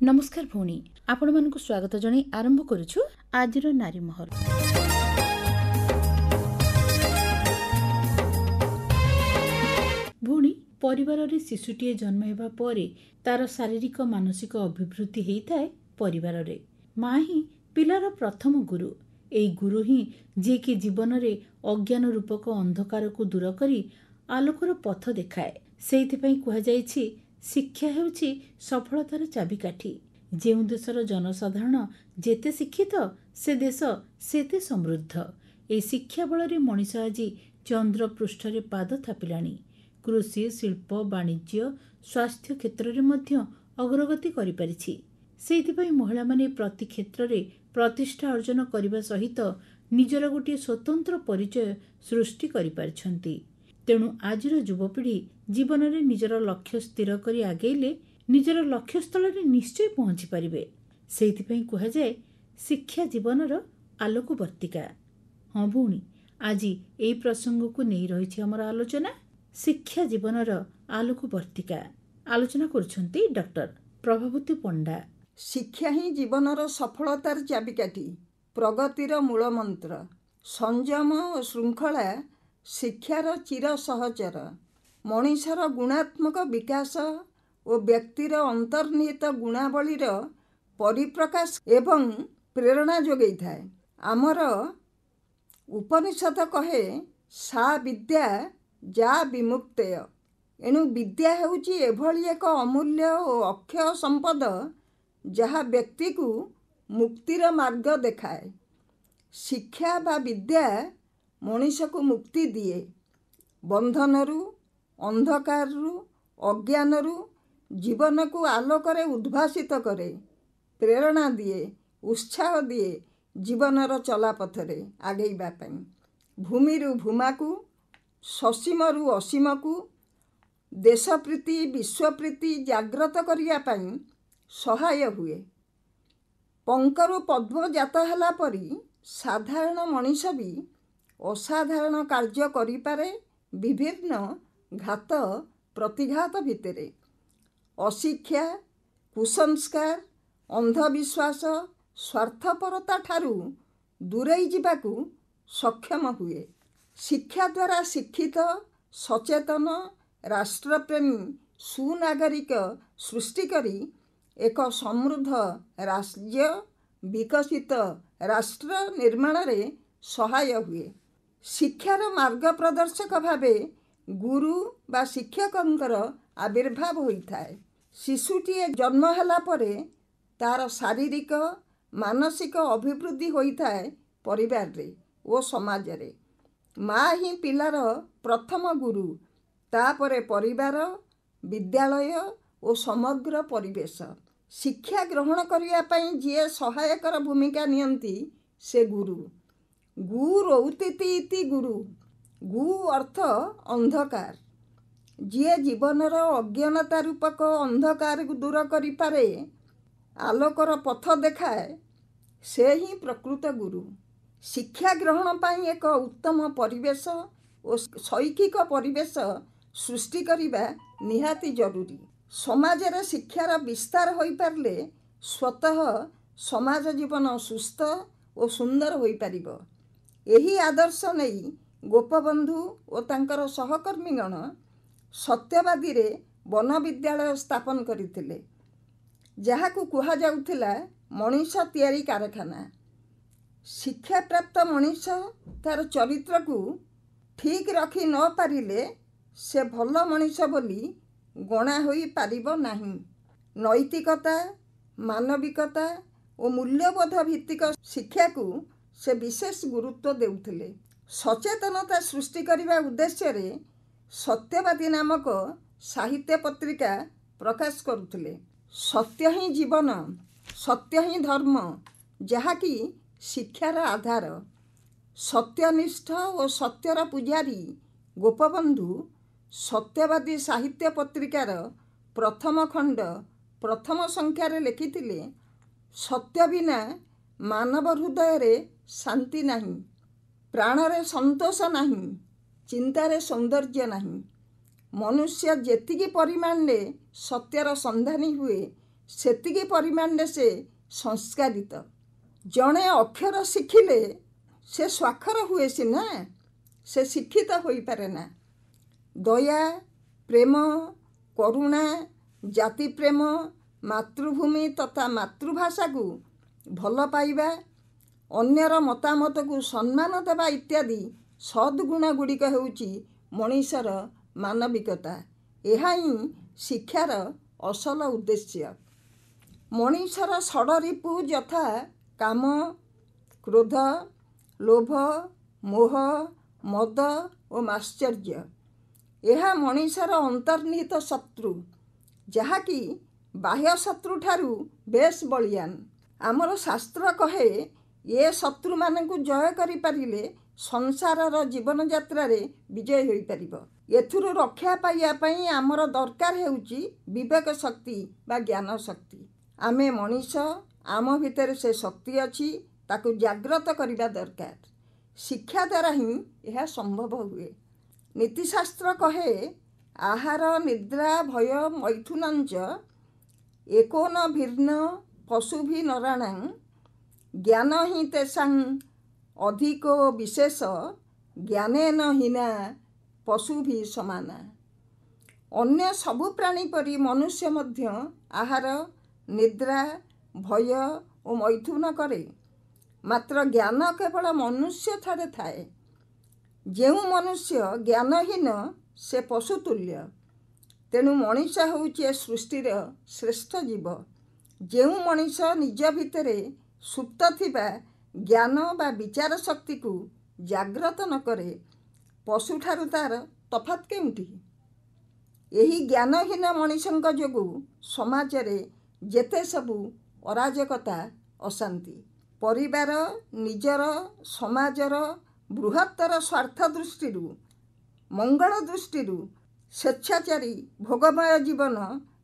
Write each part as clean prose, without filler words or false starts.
नमस्कार भौणी आपण मानक स्वागत जन आरंभ करुछु आजिर नारी महल। भौणी परिवार रे शिशुटीए जन्म हेबा परे तार शारीरिक मानसिक अभिवृद्धि हेइथाय परिवार रे। माँ ही पिलार प्रथम गुरु। एई गुरु ही जे कि जीवन रे अज्ञान रूपक अंधकार को दूर करी आलोकर पथ देखाए। सेइथिपई कुहा जायछि शिक्षा हेउछि सफलतार चाबिकाठी। जेउ देशर जनसाधारण जेते शिक्षित से देश सेते समृद्ध। ए शिक्षा बल मनीष आज चंद्र पृष्ठ रे पाद थापिलाणी। कृषि शिल्प वाणिज्य स्वास्थ्य क्षेत्र में अग्रगति करिपारिछि। सेइथिपई महिला माने प्रति क्षेत्र रे प्रतिष्ठा अर्जन करने सहित निजर गोटे स्वतंत्र परिचय सृष्टि करिपारिछन्ति। तेणु आजिर युवपीढ़ी जीवन में निजर लक्ष्य स्थिर करी आगेले निजर लक्ष्य स्थल रे निश्चय पहुंची पारिबे। सेइथिपई कुहा जाय शिक्षा जीवनर आलोकवर्तिका। हाँ भौणी आज एई प्रसंग को नहीं रही हमर आलोचना शिक्षा जीवनर आलोकवर्तिका। आलोचना करुछन्ति डॉक्टर प्रभावती पंडा। शिक्षा ही जीवनर सफलतार चाबिकाठी, प्रगतिर मूल मंत्र। संयम और श्रृंखला शिक्षार चिर सहचर। मनीषर गुणात्मक विकास और व्यक्तिर अंतर्निहित गुणावलीर परिप्रकाश एवं प्रेरणा जोगई थाए। आमर उपनिषद कहे सा विद्या जा विमुक्तेय। एणु विद्या हेउची एभली एक अमूल्य और अक्षय संपद जहा व्यक्ति को मुक्तिर मार्ग देखाए। शिक्षा बा विद्या मनीष को मुक्ति दिए, बंधनरु अंधकारु अज्ञानरु जीवन को आलोकरे उद्भासित करे, प्रेरणा दिए, उत्साह दिए जीवनर चलापथरे आगेइबा पई। भूमिरु भूमाकु ससीमरु असीमकु देशप्रीति विश्वप्रीति जाग्रत करिया पई सहाय हुए। पंकरु पद्म जात होला परी साधारण मनीष भी असाधारण कार्य करिपारे विभिन्न घात प्रतिघात भितरे। अशिक्षा कुसंस्कार अंधविश्वास स्वार्थपरता ठारू दूरेई जिबाकू सक्षम हुए। शिक्षा द्वारा शिक्षित सचेतन राष्ट्रप्रेमी सुनागरिक सृष्टि करी एक समृद्ध राज्य विकसित राष्ट्र निर्माण रे सहाय हुए। शिक्षार मार्ग प्रदर्शक भावे गुरु बा शिक्षकंकर आविर्भाव होइथाए। शिशुटीए जन्म होला परे तार शारीरिक मानसिक अभिवृद्धि होइथाए परिवार रे ओ समाज रे। माँ ही पिलार प्रथम गुरु, तापरे परिवार विद्यालय और समग्र परिवेश। शिक्षा ग्रहण करिया पई जे सहायकर भूमिका नियंती से गुरु। गु रौतीति इति गुरु। गु अर्थ अंधकार। जे जीवनर अज्ञानता रूपक अंधकार को दूर करि पारे, आलोकर पथ देखाए, से ही प्रकृत गुरु। शिक्षा ग्रहण पाई एक उत्तम परिवेश और शैक्षिक परिवेश सृष्टि करिबा निहाती जरूरी। समाज रे शिक्षार विस्तार होई पारले स्वतः समाज जीवन सुस्थ और सुंदर होई पारिबो। एही आदर्श नहीं गोपबंधु और तांकर सहकर्मीगण सत्यवादी रे वन विद्यालय स्थापन करथिले, जहाकू कुहा जाउथिला मनीष तैयारी कारखाना। शिक्षा प्राप्त मनीष तार चरित्र को ठीक रखी न पारिले से भल मनीष बोली गणा होई पारिबो नाही। नैतिकता मानविकता और मूल्यबोध भित्तिक शिक्षा को से विशेष गुरुत्व देउथिले। सचेतनता सृष्टि करने उद्देश्य रे सत्यवादी नामक साहित्य पत्रिका प्रकाश करुथिले। सत्य ही जीवन, सत्य ही धर्म, जहाँकि शिक्षार आधार। सत्यनिष्ठ और सत्यर पुजारी गोपबंधु सत्यवादी साहित्य पत्रिकार प्रथम खंड प्रथम संख्यारे लिखिथिले, सत्य बिना मानव हृदय रे शांति नहीं, प्राणरे संतोष नहीं, चिंतारे सौंदर्य नहीं। मनुष्य जेतिकी परिमाण रे सत्यर संधानी हुए ସେତିକି ପରିମାଣରେ ସେ ସଂସ୍କାରିତ। ଜଣେ ଅକ୍ଷର ଶିଖିଲେ ସେ ସ୍ୱାକ୍ଷର ହୁଏ ସିନା, ସେ ଶିକ୍ଷିତ ହୋଇପାରେ ନା। ଦୟା, ପ୍ରେମ, କରୁଣା, ଜାତି ପ୍ରେମ, ମାତୃଭୂମି ତଥା ମାତୃଭାଷାକୁ ଭଲ ପାଇବା, ଅନ୍ୟର ମତାମତକୁ ସମ୍ମାନ ଦେବା ଇତ୍ୟାଦି ସଦ୍ଗୁଣ ଗୁଡ଼ିକ ହେଉଛି ମଣିଷର ମାନବିକତା। ଏହା ହିଁ ଶିକ୍ଷାର ଅସଲ ଉଦ୍ଦେଶ୍ୟ। ମଣିଷର ଷଡ଼ରିପୁ ଯଥା କାମ, କ୍ରୋଧ, ଲୋଭ, ମୋହ, ମଦ ଓ ମାତ୍ସର୍ଯ୍ୟ। ଏହା ମଣିଷର ଅନ୍ତର୍ନିହିତ ଶତ୍ରୁ, ଯାହାକି ବାହ୍ୟ ଶତ୍ରୁଠାରୁ ବେଶ୍ ବଳିୟାନ। ଆମର ଶାସ୍ତ୍ର କହେ, ଏ ଶତ୍ରୁମାନଙ୍କୁ ଜୟ କରିପାରିଲେ ସଂସାରର ଜୀବନଯାତ୍ରାରେ ବିଜୟ ହୋଇପାରିବ। ଏଥିରୁ ରକ୍ଷା ପାଇବା ପାଇଁ ଆମର ଦରକାର ହେଉଛି ବିବେକ ଶକ୍ତି ବା ଜ୍ଞାନ ଶକ୍ତି। ଆମେ ମଣିଷ, ଆମ ଭିତରେ ସେ ଶକ୍ତି ଅଛି, ତାକୁ ଜାଗ୍ରତ କରିବା ଦରକାର। ଶିକ୍ଷା ଦ୍ୱାରା ହିଁ ଏହା ସମ୍ଭବ ହୁଏ। ନୀତିଶାସ୍ତ୍ର କହେ, ଆହାର ନିଦ୍ରା ଭୟ ମୈଥୁନଞ୍ଚ एको न ଭିନ୍ନ ପଶୁଭି ନରାଣାଂ ଜ୍ଞାନ ହିଁ ତେଷାଂ ଅଧିକୋ ବିଶେଷ ଜ୍ଞାନେନ ହୀନା ପଶୁଭି ସମାନା। ଅନ୍ୟ ସବୁ ପ୍ରାଣୀ ପରି ମନୁଷ୍ୟ ମଧ୍ୟ ଆହାର, ନିଦ୍ରା, ଭୟ ଓ ମୈଥୁନ କରେ। ମାତ୍ର ଜ୍ଞାନ କେବଳ ମନୁଷ୍ୟଠାରେ ଥାଏ। ଯେଉଁ ମନୁଷ୍ୟ ଜ୍ଞାନହୀନ ସେ ପଶୁତୁଲ୍ୟ। ତେଣୁ ମଣିଷ ହେଉଛି ଏ ସୃଷ୍ଟିର ଶ୍ରେଷ୍ଠ ଜୀବ। ଯେଉଁ ମଣିଷ ନିଜ ଭିତରେ ସୁପ୍ତ ଥିବା ଜ୍ଞାନ ବା ବିଚାର ଶକ୍ତିକୁ ଜାଗ୍ରତ ନ କରେ, ପଶୁଠାରୁ ତା'ର ତଫାତ୍ କେଉଁଠି? ଏହି ଜ୍ଞାନହୀନ ମଣିଷଙ୍କ ଯୋଗୁଁ ସମାଜରେ ଯେତେ ସବୁ ଅରାଜକତା, ଅଶାନ୍ତି, ପରିବାର, ନିଜର, ସମାଜର ବୃହତ୍ତର ସ୍ୱାର୍ଥ ଦୃଷ୍ଟିରୁ, ମଙ୍ଗଳ ଦୃଷ୍ଟିରୁ ସ୍ୱେଚ୍ଛାଚାରୀ ଭୋଗମୟ ଜୀବନ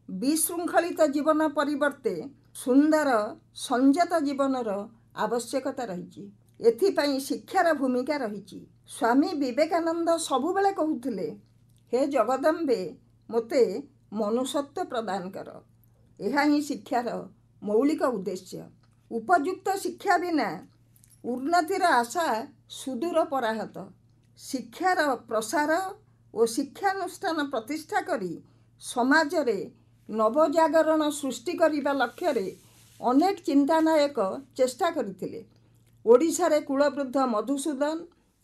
ବିଶୃଙ୍ଖଳିତ ଜୀବନ ପରିବର୍ତ୍ତେ ସୁନ୍ଦର ସଂଯତ ଜୀବନର ଆବଶ୍ୟକତା ରହିଛି। ଏଥିପାଇଁ ଶିକ୍ଷାର ଭୂମିକା ରହିଛି। ସ୍ୱାମୀ ବିବେକାନନ୍ଦ ସବୁବେଳେ କହୁଥିଲେ, ହେ ଜଗଦମ୍ବେ, ମୋତେ ମନୁଷ୍ୟତ୍ୱ ପ୍ରଦାନ କର। ଏହା ହିଁ ଶିକ୍ଷାର ମୌଳିକ ଉଦ୍ଦେଶ୍ୟ। ଉପଯୁକ୍ତ ଶିକ୍ଷା ବିନା ଉନ୍ନତିର ଆଶା ସୁଦୂର ପରାହତ। ଶିକ୍ଷାର ପ୍ରସାର ଓ ଶିକ୍ଷାନୁଷ୍ଠାନ ପ୍ରତିଷ୍ଠା କରି ସମାଜରେ ନବଜାଗରଣ ସୃଷ୍ଟି କରିବା ଲକ୍ଷ୍ୟରେ ଅନେକ ଚିନ୍ତାନାୟକ ଚେଷ୍ଟା କରିଥିଲେ। ଓଡ଼ିଶାରେ କୁଳବୃଦ୍ଧ ମଧୁସୂଦନ,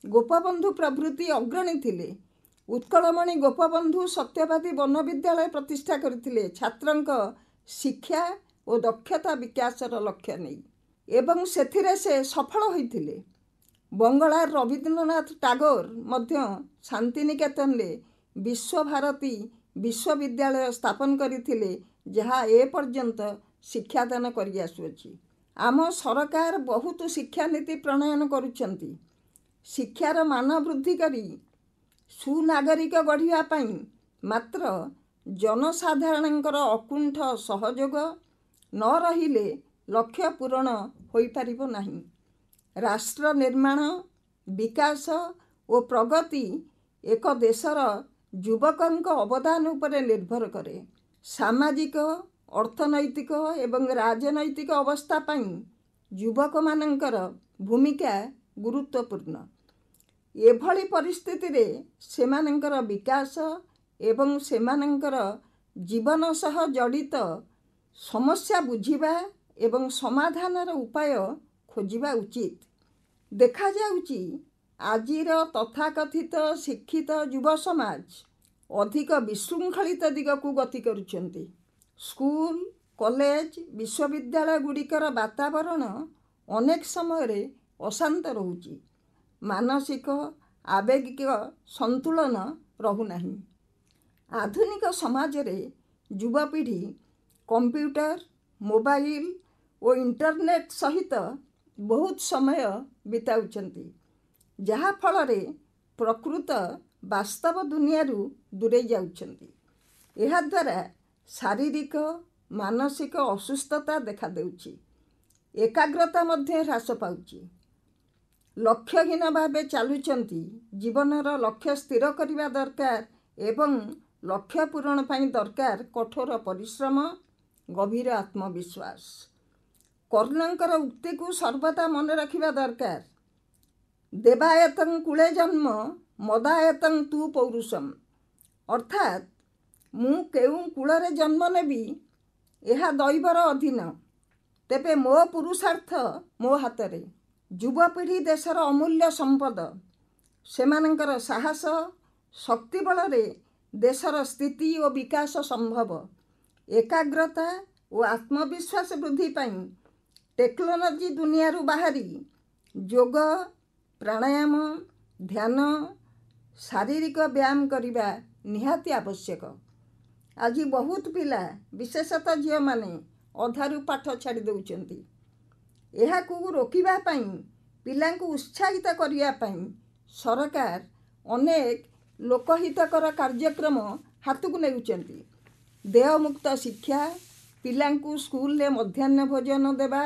ଗୋପବନ୍ଧୁ ପ୍ରଭୃତି ଅଗ୍ରଣୀ ଥିଲେ। ଉତ୍କଳମଣି ଗୋପବନ୍ଧୁ ସତ୍ୟବାଦୀ ବନବିଦ୍ୟାଳୟ ପ୍ରତିଷ୍ଠା କରିଥିଲେ ଛାତ୍ରଙ୍କ ଶିକ୍ଷା ଓ ଦକ୍ଷତା ବିକାଶର ଲକ୍ଷ୍ୟ ନେଇ, ଏବଂ ସେଥିରେ ସେ ସଫଳ ହୋଇଥିଲେ। ବଙ୍ଗଳାର ରବୀନ୍ଦ୍ରନାଥ ଟାଗୋର ମଧ୍ୟ ଶାନ୍ତିନିକେତନରେ ବିଶ୍ୱଭାରତୀ ବିଶ୍ୱବିଦ୍ୟାଳୟ ସ୍ଥାପନ କରିଥିଲେ, ଯାହା ଏପର୍ଯ୍ୟନ୍ତ ଶିକ୍ଷାଦାନ କରି ଆସୁଅଛି। ଆମ ସରକାର ବହୁତ ଶିକ୍ଷାନୀତି ପ୍ରଣୟନ କରୁଛନ୍ତି। ଶିକ୍ଷାର ମାନ ବୃଦ୍ଧି କରି ସୁନାଗରିକ ଗଢ଼ିବା ପାଇଁ ମାତ୍ର ଜନସାଧାରଣଙ୍କର ଅକୁଣ୍ଠ ସହଯୋଗ ନ ରହିଲେ ଲକ୍ଷ୍ୟ ପୂରଣ ହୋଇପାରିବ ନାହିଁ। ରାଷ୍ଟ୍ର ନିର୍ମାଣ, ବିକାଶ ଓ ପ୍ରଗତି ଏକ ଦେଶର ଯୁବକଙ୍କ ଅବଦାନ ଉପରେ ନିର୍ଭର କରେ। ସାମାଜିକ, ଅର୍ଥନୈତିକ ଏବଂ ରାଜନୈତିକ ଅବସ୍ଥା ପାଇଁ ଯୁବକମାନଙ୍କର ଭୂମିକା ଗୁରୁତ୍ୱପୂର୍ଣ୍ଣ। ଏଭଳି ପରିସ୍ଥିତିରେ ସେମାନଙ୍କର ବିକାଶ ଏବଂ ସେମାନଙ୍କର ଜୀବନ ସହ ଜଡ଼ିତ ସମସ୍ୟା ବୁଝିବା ଏବଂ ସମାଧାନର ଉପାୟ ଖୋଜିବା ଉଚିତ। ଦେଖାଯାଉଛି ଆଜିର ତଥାକଥିତ ଶିକ୍ଷିତ ଯୁବ ସମାଜ ଅଧିକ ବିଶୃଙ୍ଖଳିତ ଦିଗକୁ ଗତି କରୁଛନ୍ତି। ସ୍କୁଲ, କଲେଜ, ବିଶ୍ୱବିଦ୍ୟାଳୟ ଗୁଡ଼ିକର ବାତାବରଣ ଅନେକ ସମୟରେ ଅଶାନ୍ତ ରହୁଛି। ମାନସିକ, ଆବେଗିକ ସନ୍ତୁଳନ ରହୁନାହିଁ। ଆଧୁନିକ ସମାଜରେ ଯୁବପିଢ଼ି କମ୍ପ୍ୟୁଟର, ମୋବାଇଲ ଓ ଇଣ୍ଟରନେଟ୍ ସହିତ ବହୁତ ସମୟ ବିତାଉଛନ୍ତି, ଯାହାଫଳରେ ପ୍ରକୃତ ବାସ୍ତବ ଦୁନିଆରୁ ଦୂରେଇ ଯାଉଛନ୍ତି। ଏହାଦ୍ୱାରା ଶାରୀରିକ, ମାନସିକ ଅସୁସ୍ଥତା ଦେଖାଦେଉଛି। ଏକାଗ୍ରତା ମଧ୍ୟ ହ୍ରାସ ପାଉଛି। ଲକ୍ଷ୍ୟହୀନ ଭାବେ ଚାଲୁଛନ୍ତି। ଜୀବନର ଲକ୍ଷ୍ୟ ସ୍ଥିର କରିବା ଦରକାର ଏବଂ ଲକ୍ଷ୍ୟ ପୂରଣ ପାଇଁ ଦରକାର କଠୋର ପରିଶ୍ରମ, ଗଭୀର ଆତ୍ମବିଶ୍ୱାସ। କର୍ଣ୍ଣଙ୍କର ଉକ୍ତିକୁ ସର୍ବଦା ମନେ ରଖିବା ଦରକାର। ଦେବାୟତଂ କୂଳେ ଜନ୍ମ ମଦାୟତଂ ତୁ ପୌରୁଷମ୍। ଅର୍ଥାତ୍ ମୁଁ କେଉଁ କୂଳରେ ଜନ୍ମ ନେବି ଏହା ଦୈବର ଅଧୀନ, ତେବେ ମୋ ପୁରୁଷାର୍ଥ ମୋ ହାତରେ। ଯୁବପିଢ଼ି ଦେଶର ଅମୂଲ୍ୟ ସମ୍ପଦ। ସେମାନଙ୍କର ସାହସ ଶକ୍ତି ବଳରେ ଦେଶର ସ୍ଥିତି ଓ ବିକାଶ ସମ୍ଭବ। ଏକାଗ୍ରତା ଓ ଆତ୍ମବିଶ୍ୱାସ ବୃଦ୍ଧି ପାଇଁ ଟେକ୍ନୋଲୋଜି ଦୁନିଆରୁ ବାହାରି ଯୋଗ, ପ୍ରାଣାୟାମ, ଧ୍ୟାନ, ଶାରୀରିକ ବ୍ୟାୟାମ କରିବା ନିହାତି ଆବଶ୍ୟକ। ଆଜି ବହୁତ ପିଲା, ବିଶେଷତଃ ଝିଅମାନେ ଅଧାରୁ ପାଠ ଛାଡ଼ି ଦେଉଛନ୍ତି। ଏହାକୁ ରୋକିବା ପାଇଁ, ପିଲାଙ୍କୁ ଉତ୍ସାହିତ କରିବା ପାଇଁ ସରକାର ଅନେକ ଲୋକହିତକର କାର୍ଯ୍ୟକ୍ରମ ହାତକୁ ନେଉଛନ୍ତି। ଦେୟମୁକ୍ତ ଶିକ୍ଷା, ପିଲାଙ୍କୁ ସ୍କୁଲରେ ମଧ୍ୟାହ୍ନ ଭୋଜନ ଦେବା,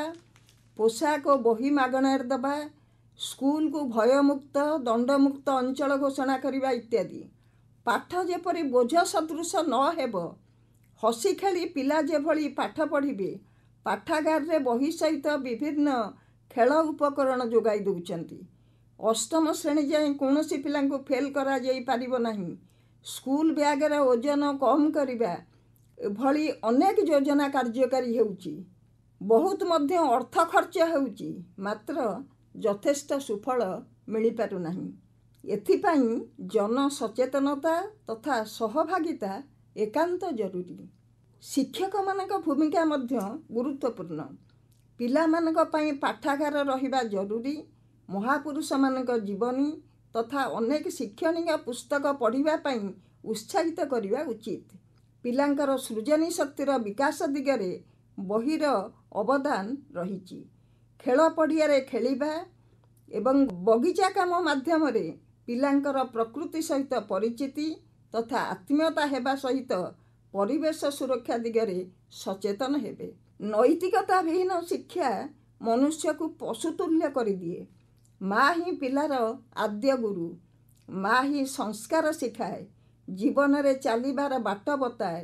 ପୋଷାକ ଓ ବହି ମାଗଣାରେ ଦେବା, ସ୍କୁଲକୁ ଭୟମୁକ୍ତ ଦଣ୍ଡମୁକ୍ତ ଅଞ୍ଚଳ ଘୋଷଣା କରିବା ଇତ୍ୟାଦି। ପାଠ ଯେପରି ବୋଝ ସଦୃଶ ନ ହେବ, ହସି ଖେଳି ପିଲା ଯେଭଳି ପାଠ ପଢ଼ିବେ, ପାଠାଗାରରେ ବହି ସହିତ ବିଭିନ୍ନ ଖେଳ ଉପକରଣ ଯୋଗାଇ ଦେଉଛନ୍ତି। ଅଷ୍ଟମ ଶ୍ରେଣୀ ଯାଏଁ କୌଣସି ପିଲାଙ୍କୁ ଫେଲ୍ କରାଯାଇପାରିବ ନାହିଁ। ସ୍କୁଲ ବ୍ୟାଗର ଓଜନ କମ୍ କରିବା ଏଭଳି ଅନେକ ଯୋଜନା କାର୍ଯ୍ୟକାରୀ ହେଉଛି। ବହୁତ ମଧ୍ୟ ଅର୍ଥ ଖର୍ଚ୍ଚ ହେଉଛି, ମାତ୍ର ଯଥେଷ୍ଟ ସୁଫଳ ମିଳିପାରୁନାହିଁ। ଏଥିପାଇଁ ଜନସଚେତନତା ତଥା ସହଭାଗିତା ଏକାନ୍ତ ଜରୁରୀ। ଶିକ୍ଷକମାନଙ୍କ ଭୂମିକା ମଧ୍ୟ ଗୁରୁତ୍ୱପୂର୍ଣ୍ଣ। ପିଲାମାନଙ୍କ ପାଇଁ ପାଠାଗାର ରହିବା ଜରୁରୀ। ମହାପୁରୁଷମାନଙ୍କ ଜୀବନୀ ତଥା ଅନେକ ଶିକ୍ଷଣୀୟ ପୁସ୍ତକ ପଢ଼ିବା ପାଇଁ ଉତ୍ସାହିତ କରିବା ଉଚିତ। ପିଲାଙ୍କର ସୃଜନୀ ଶକ୍ତିର ବିକାଶ ଦିଗରେ ବହିର ଅବଦାନ ରହିଛି। ଖେଳ ପଡ଼ିଆରେ ଖେଳିବା ଏବଂ ବଗିଚା କାମ ମାଧ୍ୟମରେ ପିଲାଙ୍କର ପ୍ରକୃତି ସହିତ ପରିଚିତି ତଥା ଆତ୍ମୀୟତା ହେବା ସହିତ ପରିବେଶ ସୁରକ୍ଷା ଦିଗରେ ସଚେତନ ହେବେ। ନୈତିକତାବିହୀନ ଶିକ୍ଷା ମନୁଷ୍ୟକୁ ପଶୁତୁଲ୍ୟ କରିଦିଏ। ମା ହିଁ ପିଲାର ଆଦ୍ୟ ଗୁରୁ। ମା ହିଁ ସଂସ୍କାର ଶିଖାଏ, ଜୀବନରେ ଚାଲିବାର ବାଟ ବତାଏ,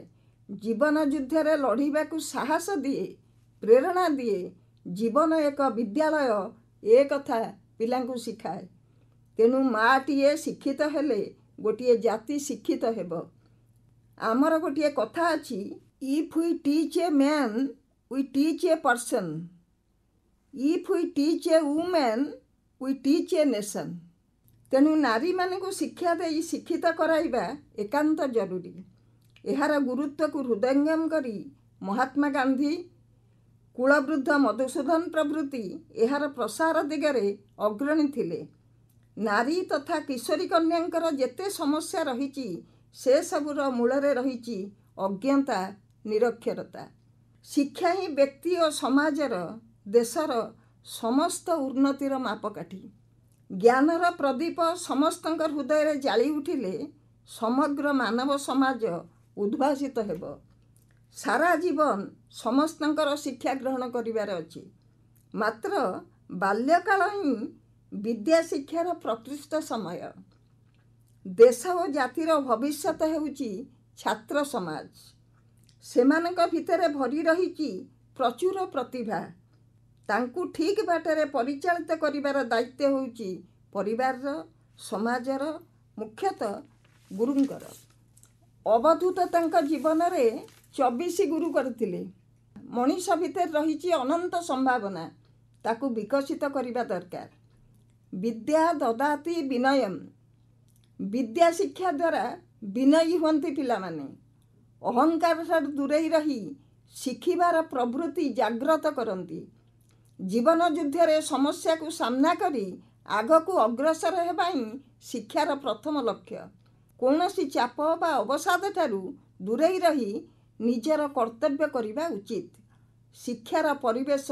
ଜୀବନ ଯୁଦ୍ଧରେ ଲଢ଼ିବାକୁ ସାହସ ଦିଏ, ପ୍ରେରଣା ଦିଏ। ଜୀବନ ଏକ ବିଦ୍ୟାଳୟ, ଏ କଥା ପିଲାଙ୍କୁ ଶିଖାଏ। ତେଣୁ ମାଟିଏ ଶିକ୍ଷିତ ହେଲେ ଗୋଟିଏ ଜାତି ଶିକ୍ଷିତ ହେବ। ଆମର ଗୋଟିଏ କଥା ଅଛି, if we teach a man we teach a person, if we teach a woman we teach a nation. ତେଣୁ ନାରୀମାନଙ୍କୁ ଶିକ୍ଷା ଦେଇ ଶିକ୍ଷିତ କରାଇବା ଏକାନ୍ତ ଜରୁରୀ। ଏହାର ଗୁରୁତ୍ୱକୁ ହୃଦୟଙ୍ଗମ କରି ମହାତ୍ମା ଗାନ୍ଧୀ, କୁଳବୃଦ୍ଧ ମଧୁସୂଦନ ପ୍ରଭୃତି ଏହାର ପ୍ରସାର ଦିଗରେ ଅଗ୍ରଣୀ ଥିଲେ। ନାରୀ ତଥା କିଶୋରୀ କନ୍ୟାଙ୍କର ଯେତେ ସମସ୍ୟା ରହିଛି, ସେସବୁର ମୂଳରେ ରହିଛି ଅଜ୍ଞତା, ନିରକ୍ଷରତା। ଶିକ୍ଷା ହିଁ ବ୍ୟକ୍ତି ଓ ସମାଜର, ଦେଶର ସମସ୍ତ ଉନ୍ନତିର ମାପକାଠି। ଜ୍ଞାନର ପ୍ରଦୀପ ସମସ୍ତଙ୍କ ହୃଦୟରେ ଜାଳି ଉଠିଲେ ସମଗ୍ର ମାନବ ସମାଜ ଉଦ୍ଭାସିତ ହେବ। ସାରା ଜୀବନ ସମସ୍ତଙ୍କର ଶିକ୍ଷା ଗ୍ରହଣ କରିବାର ଅଛି, ମାତ୍ର ବାଲ୍ୟକାଳ ହିଁ ବିଦ୍ୟା ଶିକ୍ଷାର ପ୍ରକୃଷ୍ଟ ସମୟ। ଦେଶ ଓ ଜାତିର ଭବିଷ୍ୟତ ହେଉଛି ଛାତ୍ର ସମାଜ। ସେମାନଙ୍କ ଭିତରେ ଭରି ରହିଛି ପ୍ରଚୁର ପ୍ରତିଭା। ତାଙ୍କୁ ଠିକ୍ ବାଟରେ ପରିଚାଳିତ କରିବାର ଦାୟିତ୍ୱ ହେଉଛି ପରିବାରର, ସମାଜର, ମୁଖ୍ୟତଃ ଗୁରୁଙ୍କର। ଅବଧୂତ ତାଙ୍କ ଜୀବନରେ 24 ଗୁରୁ କରିଥିଲେ। ମଣିଷ ଭିତରେ ରହିଛି ଅନନ୍ତ ସମ୍ଭାବନା, ତାକୁ ବିକଶିତ କରିବା ଦରକାର। ବିଦ୍ୟା ଦଦାତି ବିନୟମ୍। ବିଦ୍ୟା ଶିକ୍ଷା ଦ୍ୱାରା ବିନୟୀ ହୁଅନ୍ତି ପିଲାମାନେ। ଅହଙ୍କାରଠାରୁ ଦୂରେଇ ରହି ଶିଖିବାର ପ୍ରବୃତ୍ତି ଜାଗ୍ରତ କରନ୍ତି। ଜୀବନ ଯୁଦ୍ଧରେ ସମସ୍ୟାକୁ ସାମ୍ନା କରି ଆଗକୁ ଅଗ୍ରସର ହେବା ହିଁ ଶିକ୍ଷାର ପ୍ରଥମ ଲକ୍ଷ୍ୟ। କୌଣସି ଚାପ ବା ଅବସାଦଠାରୁ ଦୂରେଇ ରହି ନିଜର କର୍ତ୍ତବ୍ୟ କରିବା ଉଚିତ। ଶିକ୍ଷାର ପରିବେଶ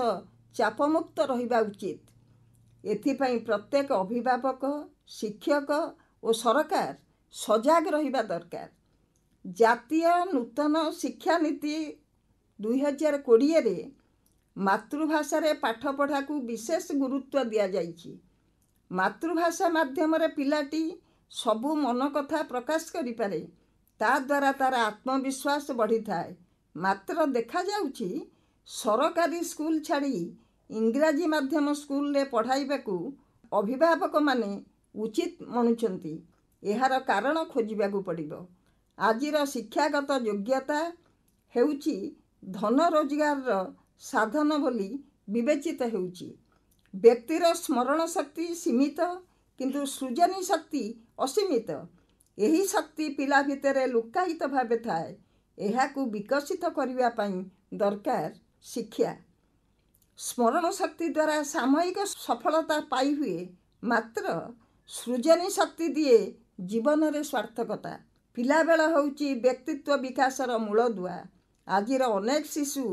ଚାପମୁକ୍ତ ରହିବା ଉଚିତ। ଏଥିପାଇଁ ପ୍ରତ୍ୟେକ ଅଭିଭାବକ, ଶିକ୍ଷକ ଓ ସରକାର ସଜାଗ ରହିବା ଦରକାର। ଜାତୀୟ ନୂତନ ଶିକ୍ଷାନୀତି 2020ରେ ମାତୃଭାଷାରେ ପାଠପଢ଼ାକୁ ବିଶେଷ ଗୁରୁତ୍ୱ ଦିଆଯାଇଛି। ମାତୃଭାଷା ମାଧ୍ୟମରେ ପିଲାଟି ସବୁ ମନ କଥା ପ୍ରକାଶ କରିପାରେ। ତାଦ୍ୱାରା ତାର ଆତ୍ମବିଶ୍ୱାସ ବଢ଼ିଥାଏ, ମାତ୍ର ଦେଖାଯାଉଛି ସରକାରୀ ସ୍କୁଲ ଛାଡ଼ି ଇଂରାଜୀ ମାଧ୍ୟମ ସ୍କୁଲରେ ପଢ଼ାଇବାକୁ ଅଭିଭାବକମାନେ ଉଚିତ ମଣୁଛନ୍ତି। ଏହାର କାରଣ ଖୋଜିବାକୁ ପଡ଼ିବ। ଆଜିର ଶିକ୍ଷାଗତ ଯୋଗ୍ୟତା ହେଉଛି ଧନ ରୋଜଗାରର ସାଧନ ବୋଲି ବିବେଚିତ ହେଉଛି। ବ୍ୟକ୍ତିର ସ୍ମରଣ ଶକ୍ତି ସୀମିତ, କିନ୍ତୁ ସୃଜନୀ ଶକ୍ତି ଅସୀମିତ। ଏହି ଶକ୍ତି ପିଲା ଭିତରେ ଲୁକାୟିତ ଭାବେ ଥାଏ। ଏହାକୁ ବିକଶିତ କରିବା ପାଇଁ ଦରକାର ଶିକ୍ଷା। ସ୍ମରଣ ଶକ୍ତି ଦ୍ୱାରା ସାମୟିକ ସଫଳତା ପାଇହୁଏ, ମାତ୍ର ସୃଜନୀ ଶକ୍ତି ଦିଏ ଜୀବନରେ ସାର୍ଥକତା। ପିଲାବେଳ ହେଉଛି ବ୍ୟକ୍ତିତ୍ୱ ବିକାଶର ମୂଳଦୁଆ। ଆଜିର ଅନେକ ଶିଶୁ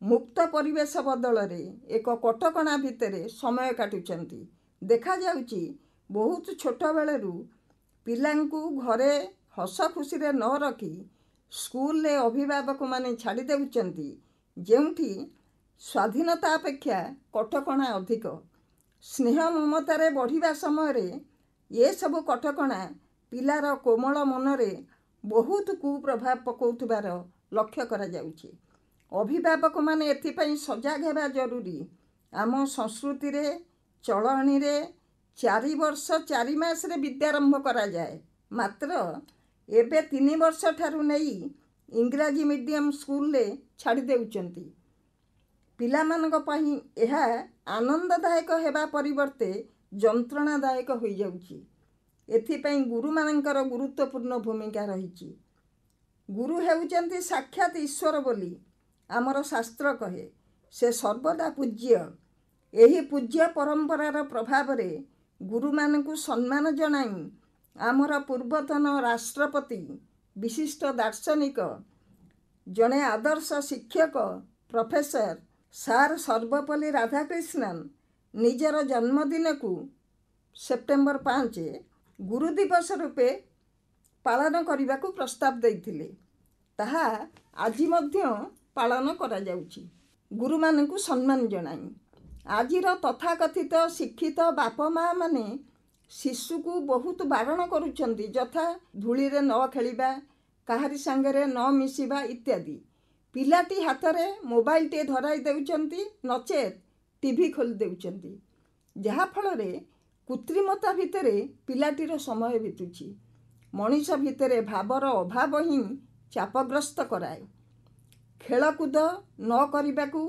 ମୁକ୍ତ ପରିବେଶ ବଦଳରେ ଏକ କଟକଣା ଭିତରେ ସମୟ କାଟୁଛନ୍ତି। ଦେଖାଯାଉଛି ବହୁତ ଛୋଟବେଳରୁ ପିଲାଙ୍କୁ ଘରେ ହସ ଖୁସିରେ ନ ରଖି ସ୍କୁଲରେ ଅଭିଭାବକମାନେ ଛାଡ଼ି ଦେଉଛନ୍ତି, ଯେଉଁଠି ସ୍ୱାଧୀନତା ଅପେକ୍ଷା କଟକଣା ଅଧିକ। ସ୍ନେହ ମମତାରେ ବଢ଼ିବା ସମୟରେ ଏସବୁ କଟକଣା ପିଲାର କୋମଳ ମନରେ ବହୁତ କୁପ୍ରଭାବ ପକାଉଥିବାର ଲକ୍ଷ୍ୟ କରାଯାଉଛି। ଅଭିଭାବକମାନେ ଏଥିପାଇଁ ସଜାଗ ହେବା ଜରୁରୀ। ଆମ ସଂସ୍କୃତିରେ ଚଳଣିରେ 4 ବର୍ଷ 4 ମାସରେ ବିଦ୍ୟାରମ୍ଭ କରାଯାଏ, ମାତ୍ର ଏବେ 3 ବର୍ଷ ଠାରୁ ନେଇ ଇଂରାଜୀ ମିଡ଼ିୟମ ସ୍କୁଲରେ ଛାଡ଼ି ଦେଉଛନ୍ତି। ପିଲାମାନଙ୍କ ପାଇଁ ଏହା ଆନନ୍ଦଦାୟକ ହେବା ପରିବର୍ତ୍ତେ ଯନ୍ତ୍ରଣାଦାୟକ ହୋଇଯାଉଛି। ଏଥିପାଇଁ ଗୁରୁମାନଙ୍କର ଗୁରୁତ୍ୱପୂର୍ଣ୍ଣ ଭୂମିକା ରହିଛି। ଗୁରୁ ହେଉଛନ୍ତି ସାକ୍ଷାତ ଈଶ୍ୱର ବୋଲି ଆମର ଶାସ୍ତ୍ର କହେ। ସେ ସର୍ବଦା ପୂଜ୍ୟ। ଏହି ପୂଜ୍ୟ ପରମ୍ପରାର ପ୍ରଭାବରେ ଗୁରୁମାନଙ୍କୁ ସମ୍ମାନ ଜଣାଇ ଆମର ପୂର୍ବତନ ରାଷ୍ଟ୍ରପତି, ବିଶିଷ୍ଟ ଦାର୍ଶନିକ, ଜଣେ ଆଦର୍ଶ ଶିକ୍ଷକ ପ୍ରଫେସର ସାର୍ ସର୍ବପଲ୍ଲୀ ରାଧାକ୍ରିଷ୍ଣନ୍ ନିଜର ଜନ୍ମଦିନକୁ ସେପ୍ଟେମ୍ବର 5 ଗୁରୁ ଦିବସ ରୂପେ ପାଳନ କରିବାକୁ ପ୍ରସ୍ତାବ ଦେଇଥିଲେ। ତାହା ଆଜି ମଧ୍ୟ ପାଳନ କରାଯାଉଛି, ଗୁରୁମାନଙ୍କୁ ସମ୍ମାନ ଜଣାଇ। ଆଜିର ତଥାକଥିତ ଶିକ୍ଷିତ ବାପ ମା' ମାନେ ଶିଶୁକୁ ବହୁତ ବାରଣ କରୁଛନ୍ତି, ଯଥା ଧୂଳିରେ ନ ଖେଳିବା, କାହାରି ସାଙ୍ଗରେ ନ ମିଶିବା ଇତ୍ୟାଦି। ପିଲାଟି ହାତରେ ମୋବାଇଲଟିଏ ଧରାଇ ଦେଉଛନ୍ତି, ନଚେତ୍ ଟିଭି ଖୋଲି ଦେଉଛନ୍ତି, ଯାହାଫଳରେ କୃତ୍ରିମତା ଭିତରେ ପିଲାଟିର ସମୟ ବିତୁଛି। ମଣିଷ ଭିତରେ ଭାବର ଅଭାବ ହିଁ ଚାପଗ୍ରସ୍ତ କରାଏ। ଖେଳକୁଦ ନ କରିବାକୁ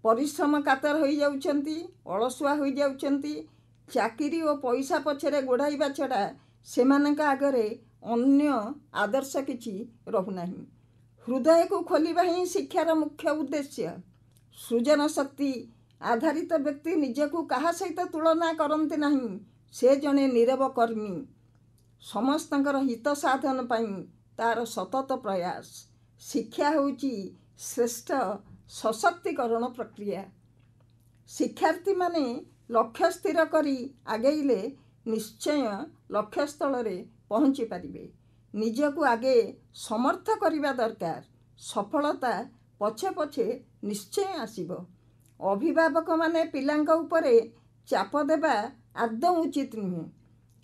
ପରିଶ୍ରମ କାତର ହୋଇଯାଉଛନ୍ତି, ଅଳସୁଆ ହୋଇଯାଉଛନ୍ତି। ଚାକିରି ଓ ପଇସା ପଛରେ ଗୋଡ଼ାଇବା ଛଡ଼ା ସେମାନଙ୍କ ଆଗରେ ଅନ୍ୟ ଆଦର୍ଶ କିଛି ରହୁନାହିଁ। ହୃଦୟକୁ ଖୋଲିବା ହିଁ ଶିକ୍ଷାର ମୁଖ୍ୟ ଉଦ୍ଦେଶ୍ୟ। ସୃଜନ ଶକ୍ତି ଆଧାରିତ ବ୍ୟକ୍ତି ନିଜକୁ କାହା ସହିତ ତୁଳନା କରନ୍ତି ନାହିଁ। ସେ ଜଣେ ନୀରବ କର୍ମୀ, ସମସ୍ତଙ୍କର ହିତ ସାଧନ ପାଇଁ ତାର ସତତ ପ୍ରୟାସ। ଶିକ୍ଷା ହେଉଛି ଶ୍ରେଷ୍ଠ ସଶକ୍ତିକରଣ ପ୍ରକ୍ରିୟା। ଶିକ୍ଷାର୍ଥୀମାନେ ଲକ୍ଷ୍ୟ ସ୍ଥିର କରି ଆଗେଇଲେ ନିଶ୍ଚୟ ଲକ୍ଷ୍ୟସ୍ଥଳରେ ପହଞ୍ଚି ପାରିବେ। ନିଜକୁ ଆଗେ ସମର୍ଥ କରିବା ଦରକାର। ସଫଳତା ପଛେ ପଛେ ନିଶ୍ଚୟ ଆସିବ। ଅଭିଭାବକମାନେ ପିଲାଙ୍କ ଉପରେ ଚାପ ଦେବା ଆଦୌ ଉଚିତ ନୁହେଁ।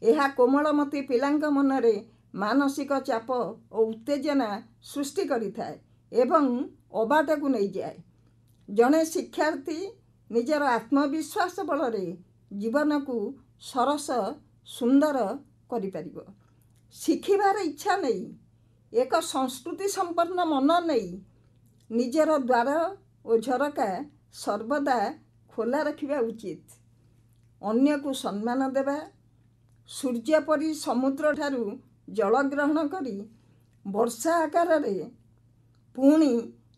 ଏହା କୋମଳମତି ପିଲାଙ୍କ ମନରେ ମାନସିକ ଚାପ ଓ ଉତ୍ତେଜନା ସୃଷ୍ଟି କରିଥାଏ ଏବଂ ଅବାଟକୁ ନେଇଯାଏ। ଜଣେ ଶିକ୍ଷାର୍ଥୀ ନିଜର ଆତ୍ମବିଶ୍ୱାସ ବଳରେ ଜୀବନକୁ ସରସ ସୁନ୍ଦର କରିପାରିବ। ଶିଖିବାର ଇଚ୍ଛା ନେଇ, ଏକ ସଂସ୍କୃତି ସମ୍ପନ୍ନ ମନ ନେଇ ନିଜର ଦ୍ୱାର ଓ ଝରକା ସର୍ବଦା ଖୋଲା ରଖିବା ଉଚିତ। ଅନ୍ୟକୁ ସମ୍ମାନ ଦେବା, ସୂର୍ଯ୍ୟ ପରି ସମୁଦ୍ରଠାରୁ ଜଳ ଗ୍ରହଣ କରି ବର୍ଷା ଆକାରରେ ପୁଣି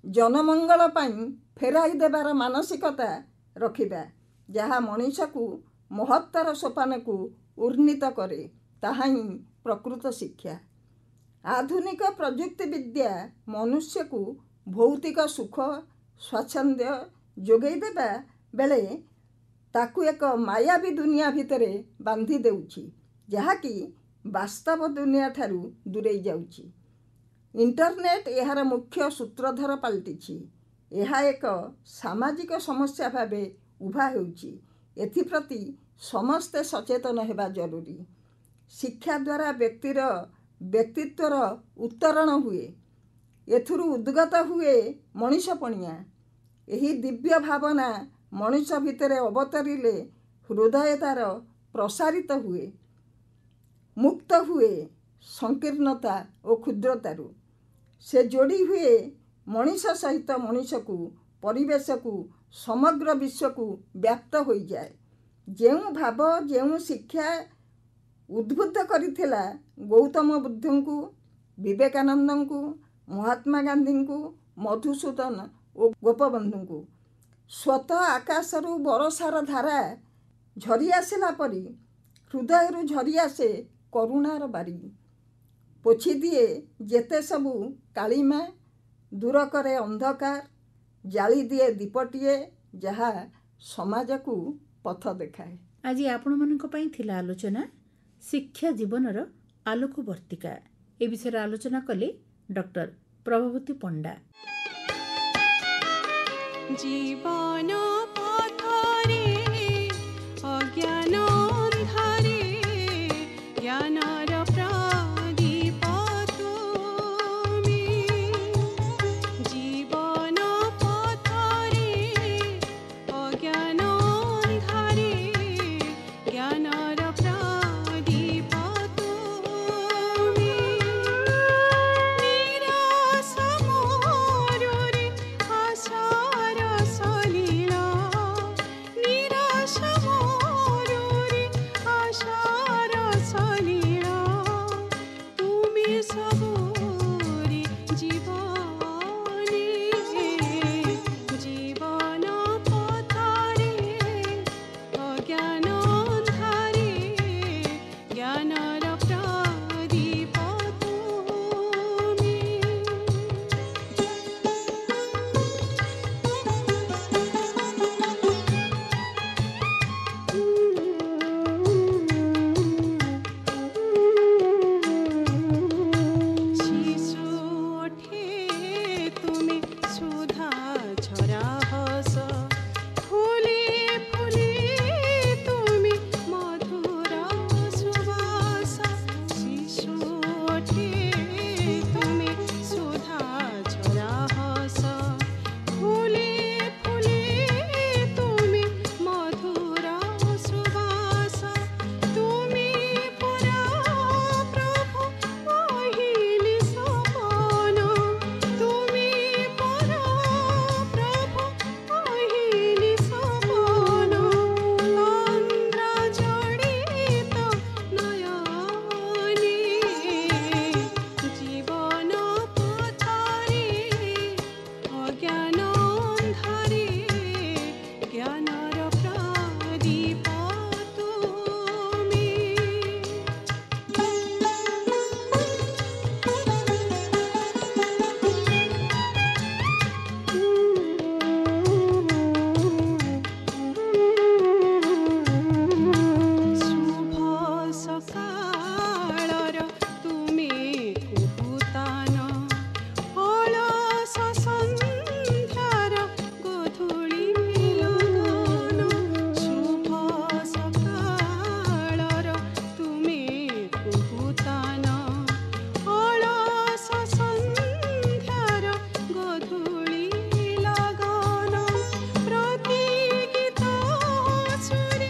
ଜନମଙ୍ଗଳ ପାଇଁ ଫେରାଇ ଦେବାର ମାନସିକତା ରଖିବା, ଯାହା ମଣିଷକୁ ମହତ୍ତର ସୋପାନକୁ ଉନ୍ନୀତ କରେ, ତାହା ହିଁ ପ୍ରକୃତ ଶିକ୍ଷା। ଆଧୁନିକ ପ୍ରଯୁକ୍ତି ବିଦ୍ୟା ମନୁଷ୍ୟକୁ ଭୌତିକ ସୁଖ ସ୍ୱାଚ୍ଛନ୍ଦ୍ୟ ଯୋଗାଇ ଦେବା ବେଳେ ତାକୁ ଏକ ମାୟାବୀ ଦୁନିଆ ଭିତରେ ବାନ୍ଧି ଦେଉଛି, ଯାହାକି ବାସ୍ତବ ଦୁନିଆ ଠାରୁ ଦୂରେଇ ଯାଉଛି। ଇଣ୍ଟରନେଟ୍ ଏହାର ମୁଖ୍ୟ ସୂତ୍ରଧର ପାଲଟିଛି। ଏହା ଏକ ସାମାଜିକ ସମସ୍ୟା ଭାବେ ଉଭା ହେଉଛି। ଏଥିପ୍ରତି ସମସ୍ତେ ସଚେତନ ହେବା ଜରୁରୀ। ଶିକ୍ଷା ଦ୍ୱାରା ବ୍ୟକ୍ତିର ବ୍ୟକ୍ତିତ୍ୱର ଉତ୍ତରଣ ହୁଏ। ଏଥିରୁ ଉଦ୍ଗତ ହୁଏ ମଣିଷ ପଣିଆ। ଏହି ଦିବ୍ୟ ଭାବନା ମଣିଷ ଭିତରେ ଅବତରିଲେ ହୃଦୟ ତାର ପ୍ରସାରିତ ହୁଏ, ମୁକ୍ତ ହୁଏ ସଂକୀର୍ଣ୍ଣତା ଓ କ୍ଷୁଦ୍ରତାରୁ। ସେ ଯୋଡ଼ି ହୁଏ ମଣିଷ ସହିତ ମଣିଷକୁ, ପରିବେଶକୁ, ସମଗ୍ର ବିଶ୍ୱକୁ ବ୍ୟାପ୍ତ ହୋଇଯାଏ। ଯେଉଁ ଭାବ, ଯେଉଁ ଶିକ୍ଷା ଉଦ୍ବୁଦ୍ଧ କରିଥିଲା ଗୌତମ ବୁଦ୍ଧଙ୍କୁ, ବିବେକାନନ୍ଦଙ୍କୁ, ମହାତ୍ମା ଗାନ୍ଧୀଙ୍କୁ, ମଧୁସୂଦନ ଓ ଗୋପବନ୍ଧୁଙ୍କୁ, ସ୍ୱତଃ ଆକାଶରୁ ବରଷାର ଧାରା ଝରି ଆସିଲା ପରି ହୃଦୟରୁ ଝରି ଆସେ କରୁଣାର ବାରି। ପୋଛିଦିଏ ଯେତେ ସବୁ କାଳିମା, ଦୂର କରେ ଅନ୍ଧକାର, ଜାଳିଦିଏ ଦୀପଟିଏ ଯାହା ସମାଜକୁ ପଥ ଦେଖାଏ। ଆଜି ଆପଣମାନଙ୍କ ପାଇଁ ଥିଲା ଆଲୋଚନା ଶିକ୍ଷା ଜୀବନର ଆଲୋକବର୍ତ୍ତିକା। ଏ ବିଷୟରେ ଆଲୋଚନା କଲେ ଡକ୍ଟର ପ୍ରଭାବତୀ ପଣ୍ଡା। ଜୀବନ ପଥରେ ଅଜ୍ଞାନ ଅନ୍ଧାରେ ଜ୍ଞାନର ପ୍ରଦୀପ ତୁମେ। ଜୀବନ ପଥରେ ଅଜ୍ଞାନ ଅନ୍ଧାରେ ଜ୍ଞାନର ପ୍ରଦୀପ ତୁମେ। ନିରାଶ ମୋରରେ ଆଶାର ସଲିଳ, ନିରାଶ ମୋରରେ ଆଶାର ସଲିଳ, ତୁମେ ସବୁରେ ଜୀବନେ। ଜୀବନ ପଥରେ ଅଜ୍ଞାନ ଅନ୍ଧାରେ ଜ୍ଞାନର ପ୍ରଦୀପ ତୁମେ। শিশু ওঠে তুমি সুধা ঝরা হস, ফুলে ফুলে তুমি মধুর সুবাস। শিশু ওঠে তুমি সুধা ঝরা হস, ফুলে ফুলে তুমি মধুর সুবাস। তুমি পরা প্রভু মহিলি সপন, তুমি পরা প্রভু মহিলি সপন। অন্ধ্র জড়িত নয়নে জীবন পথরে অজ্ঞান ଅନ୍ଧାରେ ଜ୍ଞାନର ପ୍ରଦୀପ ତୁମେ। ଶୁଭ ସକାଳର ତୁମେ କୁହୁତାନ, ଅଳସ ସନ୍ଧ୍ୟାର ଗୋଧୂଳି ଲଗନ। ଶୁଭ ସକାଳର ତୁମେ କୁହୁତାନ, ଅଳସ ସନ୍ଧ୍ୟାର ଗୋଧୂଳି ଲଗନ। ପ୍ରତି ଗୀତ ସୁରେ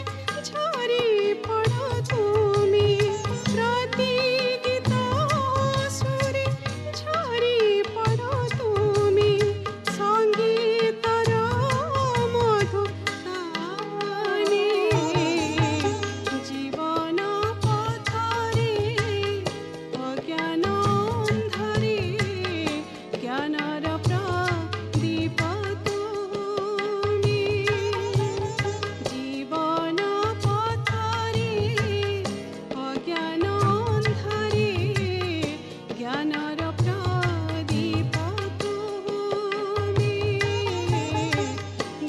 ଝରି ପଡ଼ ତୁମେ, ପ୍ରତି ଗୀତ ସୁରେ ଝରି ପଡ଼ ତୁମେ। ସଙ୍ଗୀତର ମଧୁ ତାନେ ଜୀବନ ପଥରେ ଅଜ୍ଞାନ ଅନ୍ଧାରେ ଜ୍ଞାନର ପ୍ରଦୀପ ତୁମେ। ଜୀବନ ପଥରେ ଅଜ୍ଞାନ ଅନ୍ଧାରେ ଜ୍ଞାନର ପ୍ରଦୀପ ତୁମେ।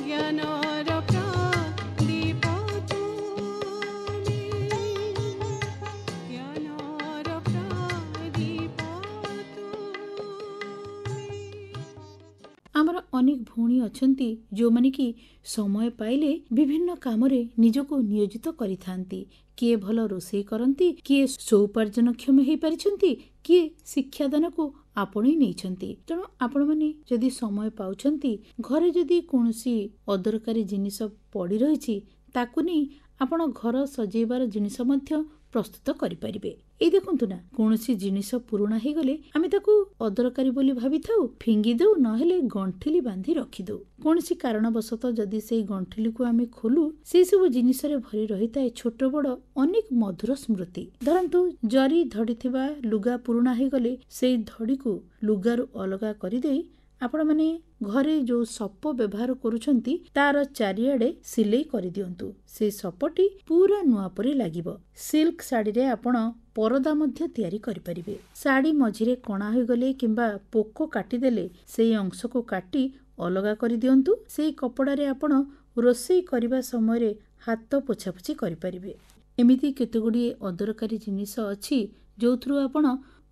ଜ୍ଞାନର ପ୍ରଦୀପ ତୁମେ। ଜ୍ଞାନର ପ୍ରଦୀପ ତୁମେ। ଆମର ଅନେକ ଭଉଣୀ ଅଛନ୍ତି ଯେଉଁମାନେ କି ସମୟ ପାଇଲେ ବିଭିନ୍ନ କାମରେ ନିଜକୁ ନିୟୋଜିତ କରିଥାନ୍ତି। କିଏ ଭଲ ରୋଷେଇ କରନ୍ତି, କିଏ ସ୍ୱଉପାର୍ଜନକ୍ଷମ ହୋଇପାରିଛନ୍ତି, କିଏ ଶିକ୍ଷାଦାନକୁ ଆପଣେଇ ନେଇଛନ୍ତି। ତେଣୁ ଆପଣମାନେ ଯଦି ସମୟ ପାଉଛନ୍ତି, ଘରେ ଯଦି କୌଣସି ଅଦରକାରୀ ଜିନିଷ ପଡ଼ି ରହିଛି, ତାକୁ ନେଇ ଆପଣ ଘର ସଜେଇବାର ଜିନିଷ ମଧ୍ୟ ପ୍ରସ୍ତୁତ କରିପାରିବେ। ଏଇ ଦେଖନ୍ତୁ ନା, କୌଣସି ଜିନିଷ ପୁରୁଣା ହେଇଗଲେ ଆମେ ତାକୁ ଅଦରକାରୀ ବୋଲି ଭାବିଥାଉ, ଫିଙ୍ଗି ଦଉ, ନହେଲେ ଗଣ୍ଠିଲି ବାନ୍ଧି ରଖିଦଉ। କୌଣସି କାରଣବଶତଃ ଯଦି ସେଇ ଗଣ୍ଠିଲିକୁ ଆମେ ଖୋଲୁ, ସେଇ ସବୁ ଜିନିଷରେ ଭରି ରହିଥାଏ ଛୋଟ ବଡ଼ ଅନେକ ମଧୁର ସ୍ମୃତି। ଧରନ୍ତୁ, ଜରି ଧଡ଼ିଥିବା ଲୁଗା ପୁରୁଣା ହେଇଗଲେ ସେଇ ଧଡ଼ିକୁ ଲୁଗାରୁ ଅଲଗା କରିଦେଇ ଆପଣମାନେ ଘରେ ଯୋଉ ସପ ବ୍ୟବହାର କରୁଛନ୍ତି ତାର ଚାରିଆଡେ ସିଲେଇ କରିଦିଅନ୍ତୁ। ସେ ସପଟି ପୁରା ନୂଆ ପରି ଲାଗିବ। ସିଲ୍କ ଶାଢ଼ୀରେ ଆପଣ ପରଦା ମଧ୍ୟ ତିଆରି କରିପାରିବେ। ଶାଢ଼ୀ ମଝିରେ କଣା ହୋଇଗଲେ କିମ୍ବା ପୋକ କାଟିଦେଲେ ସେଇ ଅଂଶକୁ କାଟି ଅଲଗା କରିଦିଅନ୍ତୁ। ସେଇ କପଡ଼ାରେ ଆପଣ ରୋଷେଇ କରିବା ସମୟରେ ହାତ ପୋଛାପୋଛି କରିପାରିବେ। ଏମିତି କେତେଗୁଡ଼ିଏ ଅଦରକାରୀ ଜିନିଷ ଅଛି ଯୋଉଥିରୁ ଆପଣ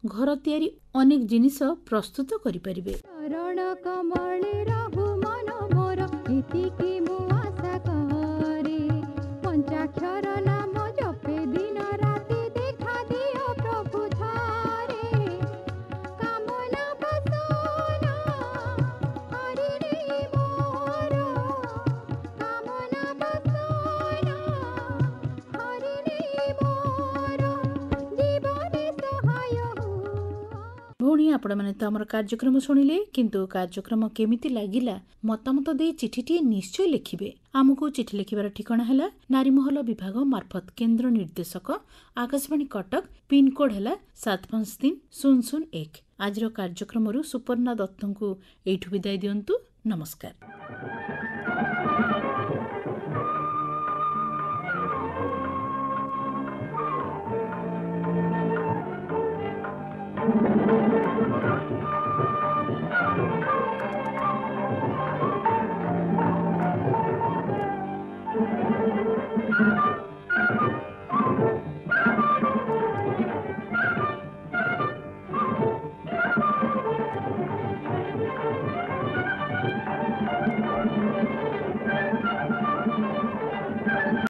ଘର ତିଆରି ଅନେକ ଜିନିଷ ପ୍ରସ୍ତୁତ କରିପାରିବେ। ଚରଣ କମଳେ ରହୁ ମନ ମୋର, ଏତିକି ମୁଁ ଆଶା କରେ। ପଞ୍ଚାକ୍ଷର ନାମ ଜପେ ଦିନ ରାତି, ଦେଖା ଦିଅ ପ୍ରଭୁ ଥରେ। କାମନା ବାସନା ହରିରେ ମୋର, କାମନା ବାସନା ହରିରେ ମୋର, ଜୀବନେ ସହାୟ ହୁଅ। ଭଉଣୀ, ଆପଣମାନେ ତ ଆମର କାର୍ଯ୍ୟକ୍ରମ ଶୁଣିଲେ, କିନ୍ତୁ କାର୍ଯ୍ୟକ୍ରମ କେମିତି ଲାଗିଲା ମତାମତ ଦେଇ ଚିଠିଟିଏ ନିଶ୍ଚୟ ଲେଖିବେ। ଆମକୁ ଚିଠି ଲେଖିବାର ଠିକଣା ହେଲା ନାରୀମହଲ ବିଭାଗ ମାର୍ଫତ କେନ୍ଦ୍ର ନିର୍ଦ୍ଦେଶକ, ଆକାଶବାଣୀ କଟକ, ପିନକୋଡ ହେଲା 753001। ଆଜିର କାର୍ଯ୍ୟକ୍ରମରୁ ସୁପର୍ଣ୍ଣା ଦତ୍ତଙ୍କୁ ଏଇଠୁ ବିଦାୟ ଦିଅନ୍ତୁ। ନମସ୍କାର।